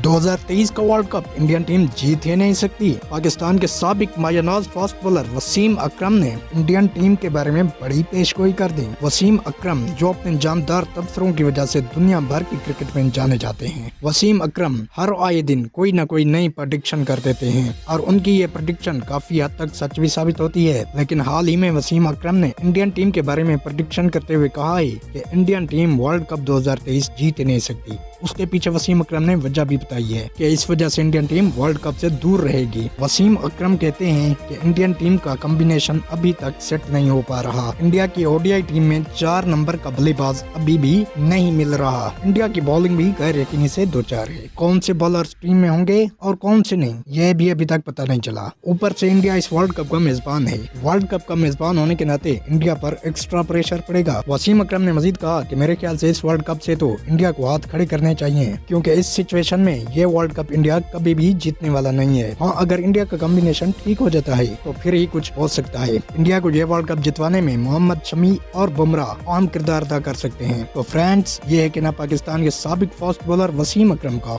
2023 का world cup Indian team जीत ही नहीं सकती। पाकिस्तान के साबिक मायानाज फास्ट बॉलर वसीम अकरम ने इंडियन टीम के बारे में बड़ी पेशगोई कर दी। वसीम अकरम, जो अपने जानदार तबसरों की वजह से दुनिया भर की क्रिकेट में जाने जाते हैं, वसीम अकरम हर आए दिन कोई न कोई नई प्रेडिक्शन कर देते हैं और उनकी ये प्रेडिक्शन काफी हद तक सच भी साबित होती है। लेकिन हाल ही में वसीम अकरम ने इंडियन टीम के बारे में प्रेडिक्शन करते हुए कहा है कि इंडियन टीम वर्ल्ड कप 2023 जीत ही नहीं सकती। उसके पीछे वसीम अकरम ने वजह भी बताई है कि इस वजह से इंडियन टीम वर्ल्ड कप से दूर रहेगी। वसीम अकरम कहते हैं कि इंडियन टीम का कॉम्बिनेशन अभी तक सेट नहीं हो पा रहा। इंडिया की ओडीआई टीम में 4 नंबर का बल्लेबाज अभी भी नहीं मिल रहा। इंडिया की बॉलिंग भी गैर यकीनी से दो चार है। कौन से बॉलर्स टीम में होंगे और कौन से नहीं, यह भी अभी तक पता नहीं चला। ऊपर से इंडिया इस वर्ल्ड कप का मेजबान है। वर्ल्ड कप का मेजबान होने के नाते इंडिया पर एक्स्ट्रा प्रेशर पड़ेगा। वसीम अकरम ने मजीद कहा कि मेरे ख्याल से इस वर्ल्ड कप से तो इंडिया को हाथ खड़े करने चाहिए, क्योंकि इस सिचुएशन में ये वर्ल्ड कप इंडिया कभी भी जीतने वाला नहीं है। हाँ, अगर इंडिया का कॉम्बिनेशन ठीक हो जाता है तो फिर ही कुछ हो सकता है। इंडिया को ये वर्ल्ड कप जितवाने में मोहम्मद शमी और बुमराह अहम किरदार अदा कर सकते हैं। तो फ्रेंड्स, ये है कि ना पाकिस्तान के साबिक फास्ट बॉलर वसीम अकरम का